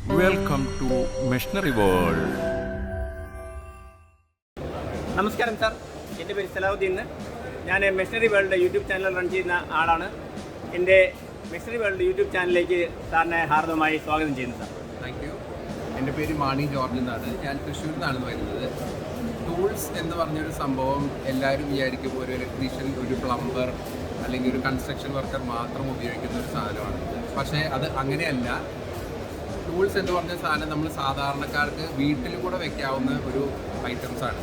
Welcome to machinery world. നമസ്കാരം sir, എൻ്റെ പേര് സലാഹുദ്ദീൻ. ഞാൻ machinery world YouTube channel run ചെയ്യുന്ന ആളാണ്. എൻ്റെ മെഷീനറി വേൾഡ് യൂട്യൂബ് ചാനലിലേക്ക് സാറിനെ ഹാർദവമായി സ്വാഗതം ചെയ്യുന്നു സാർ. Thank you. എൻ്റെ പേര് മാണി ജോർജ് എന്നാണ്. ഞാൻ തൃശ്ശൂരിൽ നിന്നാണ് വരുന്നത്. ടൂൾസ് എന്ന് പറഞ്ഞൊരു സംഭവം എല്ലാവരും വിചാരിക്കും ഒരു ഇലക്ട്രീഷ്യൻ, ഒരു പ്ലംബർ അല്ലെങ്കിൽ ഒരു കൺസ്ട്രക്ഷൻ വർക്കർ മാത്രം ഉപയോഗിക്കുന്ന ഒരു സാധനമാണ്. പക്ഷേ അത് അങ്ങനെയല്ല. ടൂൾസ് എന്ന് പറഞ്ഞ സാധനം നമ്മൾ സാധാരണക്കാർക്ക് വീട്ടിൽ കൂടെ വെക്കാവുന്ന ഒരു ഐറ്റംസാണ്.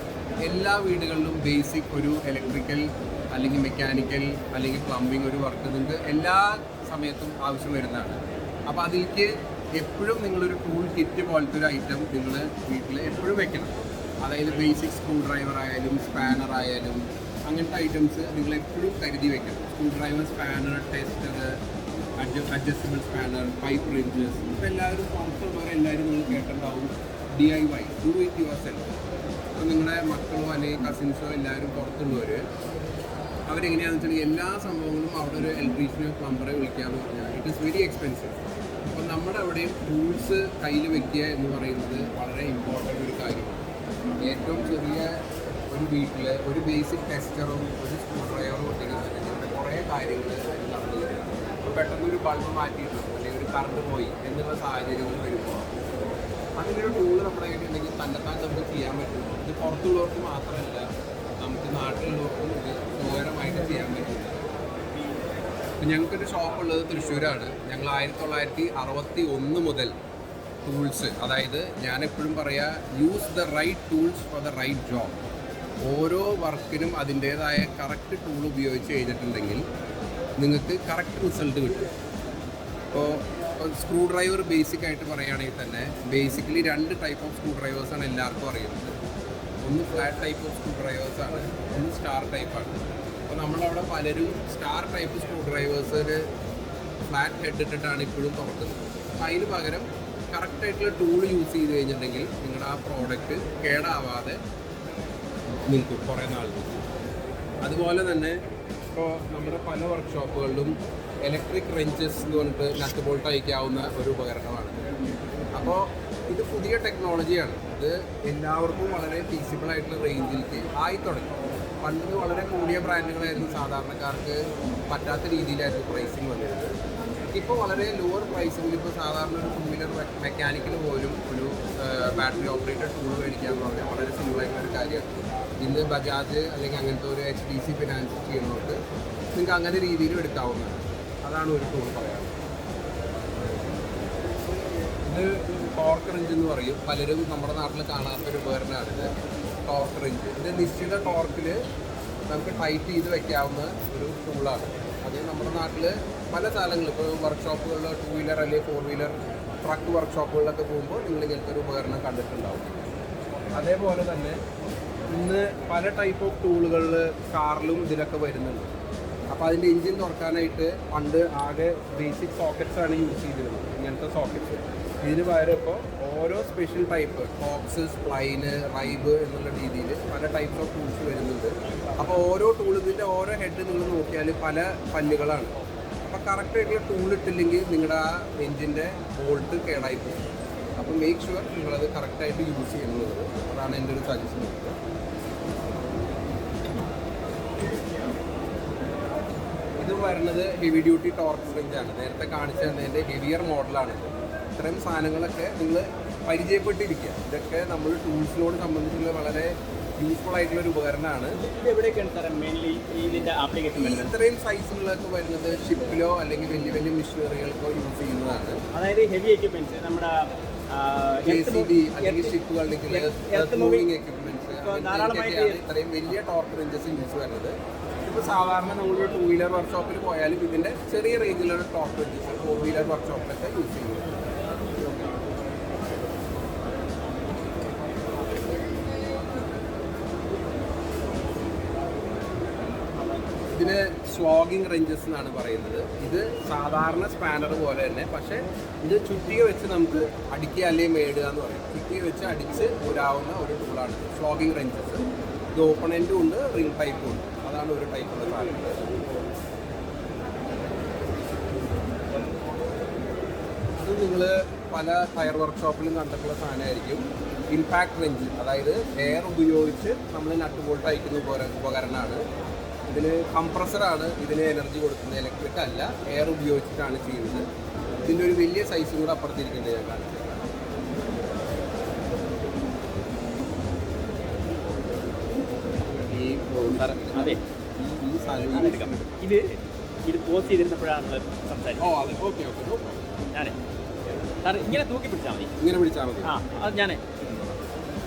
എല്ലാ വീടുകളിലും ബേസിക് ഒരു ഇലക്ട്രിക്കൽ അല്ലെങ്കിൽ മെക്കാനിക്കൽ അല്ലെങ്കിൽ പ്ലംബിംഗ് ഒരു വർക്ക് നിങ്ങൾക്ക് എല്ലാ സമയത്തും ആവശ്യം വരുന്നതാണ്. അപ്പോൾ അതിലേക്ക് എപ്പോഴും നിങ്ങളൊരു ടൂൾ കിറ്റ് പോലത്തെ ഒരു ഐറ്റം നിങ്ങൾ വീട്ടിൽ എപ്പോഴും വെക്കണം. അതായത് ബേസിക് സ്ക്രൂ ഡ്രൈവർ ആയാലും സ്പാനർ ആയാലും അങ്ങനത്തെ ഐറ്റംസ് നിങ്ങൾ എപ്പോഴും കരുതി വെക്കണം. Screwdriver, spanner, tester, adjustable spanner, pipe wrenches. ഇപ്പോൾ എല്ലാവരും പുറത്തുള്ളവരെല്ലാവരും നിങ്ങൾ കേട്ടിട്ടുണ്ടാവും DIY, do it yourself. അപ്പോൾ നിങ്ങളുടെ മക്കളോ അല്ലെങ്കിൽ കസിൻസോ എല്ലാവരും പുറത്തുള്ളവർ അവരെങ്ങനെയാണെന്ന് വെച്ചാൽ എല്ലാ സംഭവങ്ങളും അവിടെ ഒരു ഇലക്ട്രീഷ്യനോ പ്ലംബറെ വിളിക്കാമെന്ന് പറഞ്ഞാൽ ഇറ്റ് ഈസ് വെരി എക്സ്പെൻസീവ്. അപ്പോൾ നമ്മുടെ അവിടെയും ടൂൾസ് കയ്യിൽ വെക്കുക എന്ന് പറയുന്നത് വളരെ ഇമ്പോർട്ടൻ്റ് ഒരു കാര്യമാണ്. ഏറ്റവും ചെറിയ ഒരു വീട്ടിൽ ഒരു ബേസിക് ടെസ്റ്ററും ഒരു സ്ക്രൂ ഡ്രൈവറും ഉണ്ടെങ്കിൽ നിങ്ങളുടെ കുറേ കാര്യങ്ങൾ അതിൽ നടന്നു വരിക. അപ്പോൾ പെട്ടെന്നൊരു ബൾബ് മാറ്റിയിട്ടു അല്ലെങ്കിൽ ഒരു കറണ്ട് പോയി എന്നുള്ള സാഹചര്യങ്ങൾ വരുമ്പോൾ അങ്ങനെയൊരു ടൂൾ നമ്മുടെ കയ്യിലുണ്ടെങ്കിൽ തന്നെത്താൻ നമുക്ക് ചെയ്യാൻ പറ്റും. ഇത് പുറത്തുള്ളവർക്ക് മാത്രമല്ല, നമുക്ക് നാട്ടിലുള്ളവർക്കും ഇത് സുഖകരമായിട്ട് ചെയ്യാൻ പറ്റില്ല. ഇപ്പം ഞങ്ങൾക്കൊരു ഷോപ്പുള്ളത് തൃശ്ശൂരാണ്. ഞങ്ങൾ 1961 മുതൽ ടൂൾസ്, അതായത് ഞാനെപ്പോഴും പറയാ use the right tools for the right job. ഓരോ വർക്കിനും അതിൻ്റേതായ കറക്റ്റ് ടൂൾ ഉപയോഗിച്ച് കഴിഞ്ഞിട്ടുണ്ടെങ്കിൽ നിങ്ങൾക്ക് കറക്റ്റ് റിസൾട്ട് കിട്ടും. ഇപ്പോൾ സ്ക്രൂ ഡ്രൈവർ ബേസിക് ആയിട്ട് പറയുകയാണെങ്കിൽ തന്നെ ബേസിക്കലി 2 ടൈപ്പ് ഓഫ് സ്ക്രൂ ഡ്രൈവേഴ്സാണ് എല്ലാവർക്കും അറിയുന്നത്. ഒന്ന് ഫ്ലാറ്റ് ടൈപ്പ് ഓഫ് സ്ക്രൂ ഡ്രൈവേഴ്സാണ്, ഒന്ന് സ്റ്റാർ ടൈപ്പാണ്. അപ്പോൾ നമ്മളവിടെ പലരും സ്റ്റാർ ടൈപ്പ് സ്ക്രൂ ഡ്രൈവേഴ്സിന് ഫ്ലാറ്റ് ഹെഡ് ഇട്ടിട്ടാണ് ഇപ്പോഴും തുറക്കുന്നത്. അപ്പോൾ അതിന് പകരം കറക്റ്റായിട്ടുള്ള ടൂൾ യൂസ് ചെയ്ത് കഴിഞ്ഞിട്ടുണ്ടെങ്കിൽ നിങ്ങളുടെ ആ പ്രോഡക്റ്റ് കേടാവാതെ നിൽക്കും കുറേ നാൾ. അതുപോലെ തന്നെ ഇപ്പോൾ നമ്മുടെ പല വർക്ക്ഷോപ്പുകളിലും ഇലക്ട്രിക് റെഞ്ചസ് എന്ന് പറഞ്ഞിട്ട് നട്ട് ബോൾട്ട് അയക്കാവുന്ന ഒരു ഉപകരണമാണ്. അപ്പോൾ ഇത് പുതിയ ടെക്നോളജിയാണ്. ഇത് എല്ലാവർക്കും വളരെ ഫീസിബിൾ ആയിട്ടുള്ള റേഞ്ചിലേക്ക് ആയി തുടങ്ങി. പണ്ട് വളരെ കൂടിയ ബ്രാൻഡുകളായിരുന്നു സാധാരണക്കാർക്ക് പറ്റാത്ത രീതിയിലായിരുന്നു പ്രൈസിങ് വന്നിരുന്നത്. ഇപ്പോൾ വളരെ ലോവർ പ്രൈസിൽ ഇപ്പോൾ സാധാരണ ഒരു 2 വീലർ മെക്കാനിക്കിന് പോലും ഒരു ബാറ്ററി ഓപ്പറേറ്റഡ് ടൂൾ മേടിക്കാമെന്ന് പറഞ്ഞാൽ വളരെ സിമ്പിളായിട്ടുള്ളൊരു കാര്യമാണ്. ഇന്ന് ബജാജ് അല്ലെങ്കിൽ അങ്ങനത്തെ ഒരു HDC ഫിനാൻസ് ചെയ്യുന്നവർക്ക് നിങ്ങൾക്ക് അങ്ങനെ രീതിയിലും എടുക്കാവുന്നതാണ്. അതാണ് ഒരു ടൂൾ പറയാം. ഇത് ടോർക്ക് റിഞ്ച് എന്ന് പറയും. പലരും നമ്മുടെ നാട്ടിൽ കാണാത്തൊരു ഉപകരണമാണ് ഇത് ടോർക്ക് റിഞ്ച്. ഇത് നിശ്ചിത ടോർക്കിൽ നമുക്ക് ടൈറ്റ് ചെയ്ത് വെക്കാവുന്ന ഒരു ടൂളാണ്. അത് നമ്മുടെ നാട്ടിൽ പല സ്ഥലങ്ങളിൽ ഇപ്പോൾ വർക്ക്ഷോപ്പുകളിൽ 2 വീലർ അല്ലെങ്കിൽ 4 വീലർ ട്രക്ക് വർക്ക്ഷോപ്പുകളിലൊക്കെ പോകുമ്പോൾ നിങ്ങൾ ഇങ്ങനത്തെ ഒരു ഉപകരണം കണ്ടിട്ടുണ്ടാവും. അതേപോലെ തന്നെ ഇന്ന് പല ടൈപ്പ് ഓഫ് ടൂളുകളിൽ കാറിലും ഇതിലൊക്കെ വരുന്നുണ്ട്. അപ്പോൾ അതിൻ്റെ എൻജിൻ തുറക്കാനായിട്ട് പണ്ട് ആകെ ബേസിക് സോക്കറ്റ്സാണ് യൂസ് ചെയ്തിരുന്നത്, ഇങ്ങനത്തെ സോക്കറ്റ്സ്. ഇതിന് പകരം ഇപ്പോൾ ഓരോ സ്പെഷ്യൽ ടൈപ്പ് ബോക്സ്, സ്പ്ലൈന്, റൈബ് എന്നുള്ള രീതിയിൽ പല ടൈപ്സ് ഓഫ് ടൂൾസ് വരുന്നുണ്ട്. അപ്പോൾ ഓരോ ടൂൾ ഇതിൻ്റെ ഓരോ ഹെഡ് നിങ്ങൾ നോക്കിയാൽ പല പല്ലുകളാണ്. അപ്പോൾ കറക്റ്റായിട്ടുള്ള ടൂൾ ഇട്ടില്ലെങ്കിൽ നിങ്ങളുടെ ആ എൻജിൻ്റെ ബോൾട്ട് കേടായി പോകും. അപ്പോൾ മേക്ക് ഷുവർ നിങ്ങളത് കറക്റ്റായിട്ട് യൂസ് ചെയ്യുന്നത്. അതാണ് എൻ്റെ ഒരു സജഷൻ. ഇത് വരുന്നത് ഹെവി ഡ്യൂട്ടി ടോർക്ക് റിഞ്ചാണ്. നേരത്തെ കാണിച്ചു തന്നതിൻ്റെ ഹെവിയർ മോഡലാണ്. ഇത്രയും സാധനങ്ങളൊക്കെ നിങ്ങൾ പരിചയപ്പെട്ടിരിക്കുക. ഇതൊക്കെ നമ്മൾ ടൂൾസിനോട് സംബന്ധിച്ചുള്ള വളരെ യൂസ്ഫുൾ ആയിട്ടുള്ളൊരു ഉപകരണമാണ്. എവിടെയൊക്കെയാണ് സാർ മെയിൻലി ഇതിൻ്റെ ആപ്ലിക്കേഷൻ വരുന്നത്? ഇത്രയും സൈസുകളൊക്കെ വരുന്നത് ഷിപ്പിലോ അല്ലെങ്കിൽ വലിയ വലിയ മെഷീനറികൾക്കോ യൂസ് ചെയ്യുന്നതാണ്. അതായത് ഹെവി എക്യുപ്മെൻറ്റ്സ് നമ്മുടെ JCB അല്ലെങ്കിൽ ഷിപ്പുകളിലേക്ക് മൂവിങ് എക്യുപ്മെന്റ്സ് അങ്ങനെയൊക്കെയാണ് ഇത്രയും വലിയ ടോർക്ക് റേഞ്ചസ് യൂസ് വരുന്നത്. ഇപ്പോൾ സാധാരണ നമ്മളൊരു 2 വീലർ വർക്ക്ഷോപ്പിൽ പോയാലും ഇതിൻ്റെ ചെറിയ റേഞ്ചിലുള്ള ടോർക്ക് റേഞ്ചസ് 4 വീലർ വർക്ക്ഷോപ്പിലൊക്കെ യൂസ് ചെയ്യുന്നത്. ഇതിന് സ്വാഗിങ് റേഞ്ചസ് എന്നാണ് പറയുന്നത്. ഇത് സാധാരണ സ്പാനർ പോലെ തന്നെ, പക്ഷേ ഇത് ചുറ്റിക വെച്ച് നമുക്ക് അടിക്കുക അല്ലെങ്കിൽ മേടുക എന്ന് പറയും. ചുറ്റിക വെച്ച് അടിച്ച് ഊരാവുന്ന ഒരു ടൂളാണ് സ്വാഗിങ് റേഞ്ചസ്. ഇത് ഓപ്പൺ എൻഡും ഉണ്ട്, റിംഗ് ടൈപ്പും ഉണ്ട്. അതാണ് ഒരു ടൈപ്പുള്ള സാധനം. ഇത് നിങ്ങൾ പല ടയർ വർക്ക്ഷോപ്പിലും കണ്ടിട്ടുള്ള സാധനമായിരിക്കും ഇമ്പാക്ട് റെഞ്ച്. അതായത് എയർ ഉപയോഗിച്ച് നമ്മൾ നട്ട് ബോൾട്ട് അയക്കുന്ന ഉപകരണമാണ്. ഇതിന് കംപ്രസറാണ് ഇതിന് എനർജി കൊടുക്കുന്നത്, ഇലക്ട്രിക് അല്ല, എയർ ഉപയോഗിച്ചിട്ടാണ് ചെയ്യുന്നത്. ഇതിൻ്റെ ഒരു വലിയ സൈസും കൂടെ അപ്പുറത്തിരിക്കുന്നത് ഞാൻ കാണിച്ചത്. അതെ, ഈ സാധനം ഇത് പോസ്റ്റ് ചെയ്തിരുന്നപ്പോഴാണ് നമ്മൾ സംസാരിച്ചത്. ഓ അതെ, ഓക്കെ ഓക്കെ. ഞാനേ സാർ ഇങ്ങനെ തൂക്കി പിടിച്ചാൽ മതി. ഇങ്ങനെ പിടിച്ചാൽ മതി. ആ, അത് ഞാനേ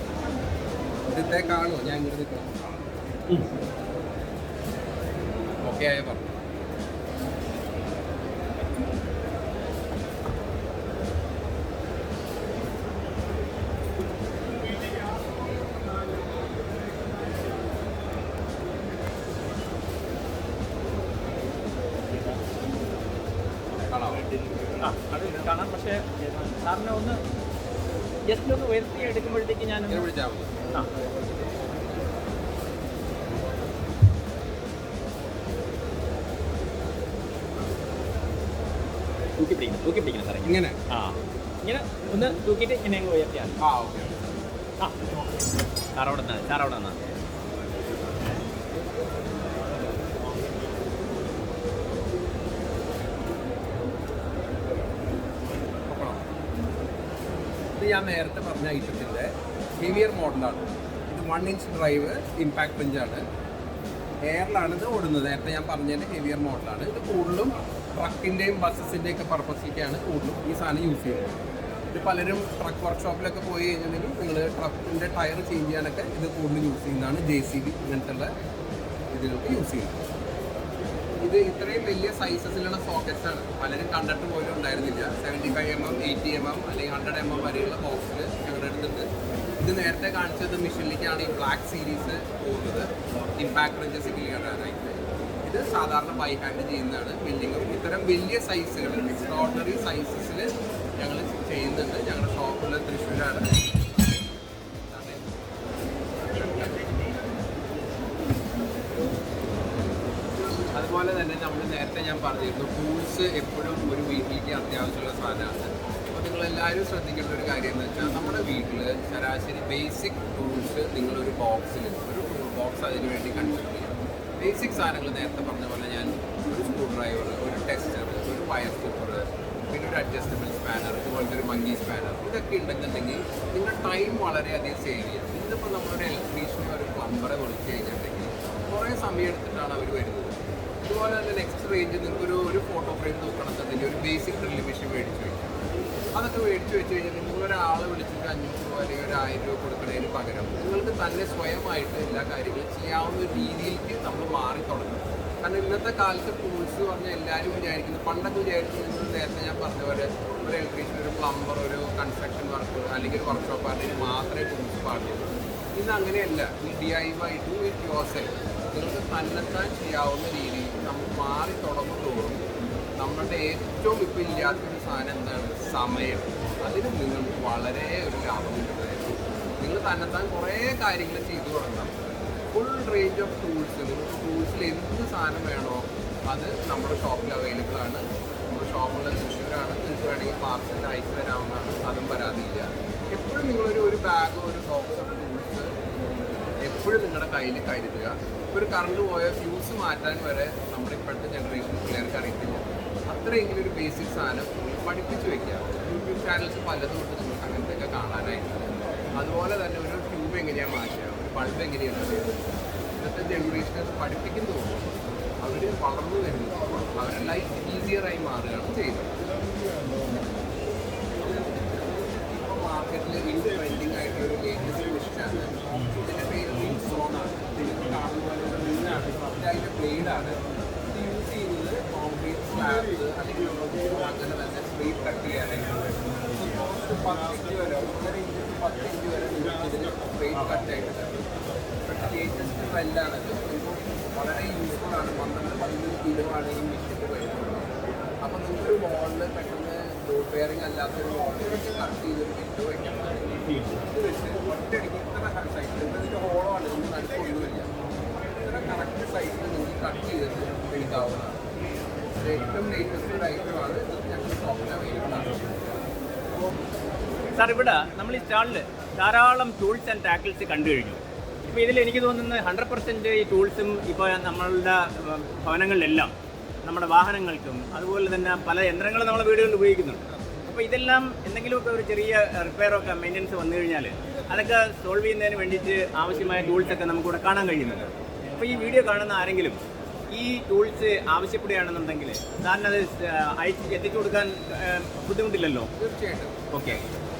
ഇതിന്റെ കാണുമോ? ഞാൻ ഇങ്ങനെ നിൽക്കണം. ഓക്കെ ആയ പറഞ്ഞു. ആ, അത് കാണാം. പക്ഷേ സാറിനെ ഒന്ന് ജസ്റ്റ് ഒന്ന് ഉയർത്തി എടുക്കുമ്പോഴത്തേക്ക് ഞാൻ ഇങ്ങനെ പിടിച്ചാൽ മതി. ആ, തൂക്കി പിടിക്കണം സാറേ. ഇങ്ങനെ. ആ, ഇങ്ങനെ ഒന്ന് തൂക്കിയിട്ട് ഇങ്ങനെ അങ്ങ് ഉയർത്തിയാൽ. ആ ഓക്കെ. ആ, സാർ അവിടെ നിന്നാ ഇത് ഞാൻ നേരത്തെ പറഞ്ഞ ഐറ്റത്തിൻ്റെ ഹെവിയർ മോഡലാണ്. ഇത് 1 ഇഞ്ച് ഡ്രൈവ് ഇമ്പാക്ട് റെഞ്ചാണ്. എയറിലാണ് ഇത് ഓടുന്നത്. നേരത്തെ ഞാൻ പറഞ്ഞതിൻ്റെ ഹെവിയർ മോഡലാണ്. ഇത് കൂടുതലും ട്രക്കിൻ്റെയും ബസ്സസിൻ്റെയും ഒക്കെ പർപ്പസിലേക്കാണ് കൂടുതലും ഈ സാധനം യൂസ് ചെയ്യുന്നത്. ഇത് പലരും ട്രക്ക് വർക്ക്ഷോപ്പിലൊക്കെ പോയി കഴിഞ്ഞിട്ടുണ്ടെങ്കിൽ നിങ്ങൾ ട്രക്കിൻ്റെ ടയർ ചേഞ്ച് ചെയ്യാനൊക്കെ ഇത് കൂടുതൽ യൂസ് ചെയ്യുന്നതാണ്. JCB ഇങ്ങനത്തെ ഇതിലൊക്കെ യൂസ് ചെയ്യുന്നത്. ഇത് ഇത്രയും വലിയ സൈസസിലുള്ള സോക്കറ്റ്സ് ആണ്. പലരും കണ്ടിട്ട് പോലും ഉണ്ടായിരുന്നില്ല. 75 mm, 80 mm അല്ലെങ്കിൽ 100 mm വരെയുള്ള ബോക്സിൽ ഞങ്ങളുടെ അടുത്തുണ്ട്. ഇത് നേരത്തെ കാണിച്ചത് മിഷനിലേക്കാണ് ഈ ബ്ലാക്ക് സീരീസ് പോകുന്നത്. ഇമ്പാക്ട് റെഞ്ചസ് ക്ലിയറാനായിട്ട് ഇത് സാധാരണ ബൈ ഹാൻഡ് ചെയ്യുന്നതാണ്. ബിൽഡിങ്ങും ഇത്തരം വലിയ സൈസുകൾ, എക്സ്ട്രോർഡിനറി സൈസസിൽ ഞങ്ങൾ ചെയ്യുന്നുണ്ട്. ഞങ്ങളുടെ ഷോപ്പുള്ള തൃശ്ശൂരാണ്. അതുപോലെ തന്നെ നമ്മൾ നേരത്തെ ഞാൻ പറഞ്ഞിരുന്നു, ടൂൾസ് എപ്പോഴും ഒരു വീട്ടിലേക്ക് അത്യാവശ്യമുള്ള സാധനമാണ്. അപ്പോൾ നിങ്ങളെല്ലാവരും ശ്രദ്ധിക്കേണ്ട ഒരു കാര്യം എന്ന് വെച്ചാൽ നമ്മുടെ വീട്ടിൽ ശരാശരി ബേസിക് ടൂൾസ് നിങ്ങളൊരു ബോക്സിൽ ഒരു ടൂൾ ബോക്സ് അതിന് വേണ്ടി കൺസിഡർ ചെയ്യാം. ബേസിക് സാധനങ്ങൾ നേരത്തെ പറഞ്ഞ പോലെ ഞാൻ ഒരു സ്ക്രൂ ഡ്രൈവർ, ഒരു ടെസ്റ്റർ, ഒരു വയർ സ്റ്റിപ്പർ, പിന്നെ ഒരു അഡ്ജസ്റ്റബിൾ സ്പാനർ, ഇതുപോലത്തെ ഒരു മങ്കി സ്പാനർ, ഇതൊക്കെ ഉണ്ടെന്നുണ്ടെങ്കിൽ നിങ്ങളുടെ ടൈം വളരെയധികം സേവ് ചെയ്യാം. ഇതിപ്പോൾ നമ്മളൊരു ഇലക്ട്രീഷ്യനെ ഒരു പ്ലംബറെ വിളിച്ച് കഴിഞ്ഞിട്ടുണ്ടെങ്കിൽ കുറേ സമയം എടുത്തിട്ടാണ് അവർ വരുന്നത്. അതുപോലെ തന്നെ നെക്സ്റ്റ് റേഞ്ച് നിങ്ങൾക്കൊരു ഒരു ഫോട്ടോ ഫ്രെയിം നോക്കണമെന്നുണ്ടെങ്കിൽ ഒരു ബേസിക് ഡ്രില്ലിംഗ് മെഷീൻ മേടിച്ച് വയ്ക്കും. അതൊക്കെ മേടിച്ച് വെച്ച് കഴിഞ്ഞാൽ നിങ്ങളൊരാളെ വിളിച്ചിട്ട് 500 രൂപ അല്ലെങ്കിൽ ഒരു 1000 രൂപ കൊടുക്കുന്നതിന് പകരം നിങ്ങൾക്ക് തന്നെ സ്വയമായിട്ട് എല്ലാ കാര്യങ്ങളും ചെയ്യാവുന്ന ഒരു രീതിയിലേക്ക് നമ്മൾ മാറി തുടങ്ങും. കാരണം ഇന്നത്തെ കാലത്ത് ടൂൾസ് പറഞ്ഞാൽ എല്ലാവരും വിചാരിക്കുന്നു, പണ്ടൊക്കെ വിചാരിക്കുന്നത് നേരത്തെ ഞാൻ പറഞ്ഞ പോലെ ഒരു ഇലക്ട്രീഷ്യൻ, ഒരു പ്ലംബർ, ഒരു കൺസ്ട്രക്ഷൻ വർക്ക് അല്ലെങ്കിൽ ഒരു വർക്ക്ഷോപ്പ് അതിന് മാത്രമേ ടൂൾസ് പാടുള്ളൂ. ഇന്ന് അങ്ങനെയല്ല. ഈ DIY ഡു ഇറ്റ് യുവർസെൽഫ് നിങ്ങൾക്ക് തന്നെത്താൻ ചെയ്യാവുന്ന രീതിയിൽ നമ്മൾ മാറി തുടങ്ങുന്നതോറും നമ്മുടെ ഏറ്റവും ഇപ്പോൾ ഇല്ലാത്തൊരു സാധനം എന്താണ്? സമയം. അതിന് നിങ്ങൾക്ക് വളരെ ഒരു ലാഭം കിട്ടുന്നതായിരിക്കും. നിങ്ങൾ തന്നെത്താൻ കുറേ കാര്യങ്ങൾ ചെയ്തു തുടങ്ങണം. ഫുൾ റേഞ്ച് ഓഫ് ടൂൾസ്, നിങ്ങൾക്ക് ടൂൾസിൽ എന്ത് സാധനം വേണോ അത് നമ്മുടെ ഷോപ്പിൽ അവൈലബിൾ ആണ്. നമ്മുടെ ഷോപ്പുള്ള തൃശ്ശൂരാണ്. നിങ്ങൾക്ക് വേണമെങ്കിൽ പാർസലിൽ അയച്ചു തരാവുന്നതാണ്. അതും പരാതിയില്ല. എപ്പോഴും നിങ്ങളൊരു ബാഗോ ഒരു ബോക്സ് ഓഫ് ടൂൾസ് എപ്പോഴും നിങ്ങളുടെ കയ്യിൽ കരുതുക. ഒരു കറണ്ട് പോയ ഫ്യൂസ് മാറ്റാൻ വരെ നമ്മുടെ ഇപ്പോഴത്തെ ജനറേഷൻ പിള്ളേർക്ക് അറിയത്തില്ല. അത്രയെങ്കിലും ഒരു ബേസിക് സാധനം പഠിപ്പിച്ച് വയ്ക്കുക. യൂട്യൂബ് ചാനൽസ് പലതും കൊണ്ട് നിങ്ങൾക്ക് അങ്ങനത്തെയൊക്കെ കാണാനായിട്ട്. അതുപോലെ തന്നെ ഒരു ട്യൂബ് എങ്ങനെയാണ് മാറ്റുക, ഒരു ബൾബ് എങ്ങനെയാണ് ചെയ്യുന്നത്, ഇന്നത്തെ ജനറേഷൻസ് പഠിപ്പിക്കുന്നതുകൊണ്ട് അവർ വളർന്നു വരുന്നു. അവരുടെ ലൈഫ് ഈസിയറായി മാറുകയാണ് ചെയ്യുന്നത്. ഇപ്പോൾ മാർക്കറ്റിൽ ട്രെൻഡിങ് ആയിട്ടുള്ളൊരു ലേറ്റസ്റ്റ് മെഷീനാണ്. ഇതിൻ്റെ പേര് റിംഗ് സോണാണ്. ഇതിന് കാണുന്ന പോലെ റിംഗാണ്. അതിൻ്റെ ബ്ലേഡാണ്. ഇത് യൂസ് ചെയ്യുന്നത് കോൺക്രീറ്റ് സ്ലാബ് അല്ലെങ്കിൽ അങ്ങനെ തന്നെ സ്ട്രീറ്റ് കട്ട് ചെയ്യാനായിട്ട്. ഓൾമോസ്റ്റ് 10 ഇഞ്ച് വരെ, 1.5 ഇഞ്ച് to 10 ഇഞ്ച് വരെ ഇതിന് സ്ട്രീറ്റ് കട്ടായിട്ട് തരും. പക്ഷേ ലേറ്റസ്റ്റ് ട്രെൻഡാണത്. ഇപ്പോൾ വളരെ യൂസ്ഫുൾ ആണ്. 12-13 കിലോ ആണ് ഈ മെഷീൻ്റെ വരുന്നത്. അപ്പോൾ നിങ്ങൾക്കൊരു വാളിൽ പെട്ടെന്ന് ലോഡ് ബെയറിംഗ് അല്ലാത്തൊരു വാളിൽ വെച്ച് കട്ട് ചെയ്തൊരു വിൻഡോ വയ്ക്കാൻ ഇത് വെച്ച് ഒറ്റയടിക്ക് ഇത്ര സൈസിൽ ഇതിൻ്റെ ഹോളാണ്, നിങ്ങൾ നടുക്കൊന്നുമില്ല. ഇത്ര കറക്റ്റ് സൈസിൽ നിങ്ങൾക്ക് കട്ട് ചെയ്തിട്ട് എടുക്കാവുന്നതാണ്. ഏറ്റവും ലേറ്റസ്റ്റ് ഒരു ഐറ്റമാണ്. ഇത് ഞങ്ങളുടെ ഷോപ്പിൽ അവൈലബിൾ ആണ്. സാർ ഇവിടെ നമ്മൾ ഈ സ്റ്റാളിൽ ധാരാളം ടൂൾസ് ആൻഡ് ടാക്കിൾസ് കണ്ടു കഴിഞ്ഞു. ഇപ്പോൾ ഇതിൽ എനിക്ക് തോന്നുന്നത് 100% ഈ ടൂൾസും ഇപ്പോൾ നമ്മളുടെ ഭവനങ്ങളിലെല്ലാം നമ്മുടെ വാഹനങ്ങൾക്കും അതുപോലെ തന്നെ പല യന്ത്രങ്ങളും നമ്മളെ വീടുകളിൽ ഉപയോഗിക്കുന്നുണ്ട്. അപ്പോൾ ഇതെല്ലാം എന്തെങ്കിലുമൊക്കെ ഒരു ചെറിയ റിപ്പയറൊക്കെ മെയിൻ്റനൻസ് വന്നു കഴിഞ്ഞാൽ അതൊക്കെ സോൾവ് ചെയ്യുന്നതിന് വേണ്ടിയിട്ട് ആവശ്യമായ ടൂൾസൊക്കെ നമുക്കിവിടെ കാണാൻ കഴിയുന്നുണ്ട്. അപ്പോൾ ഈ വീഡിയോ കാണുന്ന ആരെങ്കിലും ഈ ടൂൾസ് ആവശ്യപ്പെടുകയാണെന്നുണ്ടെങ്കിൽ സാറിന് അത് എത്തിച്ചു കൊടുക്കാൻ ബുദ്ധിമുട്ടില്ലല്ലോ? തീർച്ചയായിട്ടും. ഓക്കെ,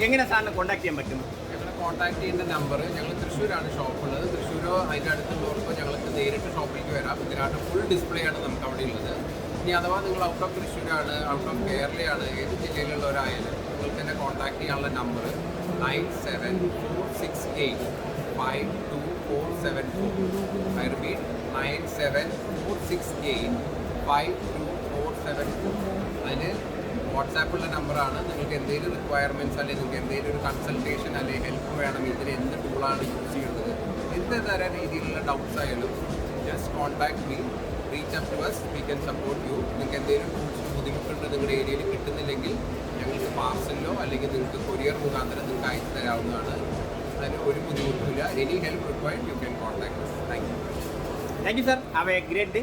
എങ്ങനെ സാറിനെ കോൺടാക്ട് ചെയ്യാൻ പറ്റും? ഞങ്ങളെ കോൺടാക്ട് ചെയ്യുന്ന നമ്പർ, ഞങ്ങൾ തൃശ്ശൂരാണ് ഷോപ്പുള്ളത്. തൃശ്ശൂരോ അതിൻ്റെ അടുത്തുള്ളവർക്ക് ഞങ്ങൾക്ക് നേരിട്ട് ഷോപ്പിലേക്ക് വരാം. ഇതിനായിട്ട് ഫുൾ ഡിസ്പ്ലേ ആണ് നമുക്ക് അവിടെ ഉള്ളത്. ഇനി അഥവാ നിങ്ങൾ ഔട്ട് ഓഫ് തൃശ്ശൂരാണ്, ഔട്ട് ഓഫ് കേരളയാണ്, ഏത് ജില്ലയിലുള്ളവരായാലും നിങ്ങൾക്ക് എന്നെ കോൺടാക്ട് ചെയ്യാനുള്ള നമ്പർ 9746852474. I repeat 9746852474. അതിന് വാട്സാപ്പുള്ള നമ്പറാണ്. നിങ്ങൾക്ക് എന്തെങ്കിലും റിക്വയർമെൻറ്റ്സ് അല്ലെങ്കിൽ നിങ്ങൾക്ക് എന്തെങ്കിലും ഒരു കൺസൾട്ടേഷൻ അല്ലെങ്കിൽ ഹെൽപ്പ് വേണം, ഇതിന് എന്ത് ടൂളാണ് യൂസ് ചെയ്യുന്നത്, എന്ത് തരം രീതിയിലുള്ള ഡൗട്ട്സ് ആയാലും just contact me, reach up to us, we can support you. നിങ്ങൾക്ക് എന്തെങ്കിലും ടൂൾസിന് ബുദ്ധിമുട്ടുണ്ട് നിങ്ങളുടെ ഏരിയയിൽ കിട്ടുന്നില്ലെങ്കിൽ ഞങ്ങൾക്ക് പാർസലിലോ അല്ലെങ്കിൽ നിങ്ങൾക്ക് കൊറിയർ മുഖാന്തരം നിങ്ങൾക്ക് അയച്ചു തരാവുന്നതാണ്. അതിന് ഒരു ബുദ്ധിമുട്ടുമില്ല. Any help required you can contact us. Thank you. Thank you sir. Have a great day.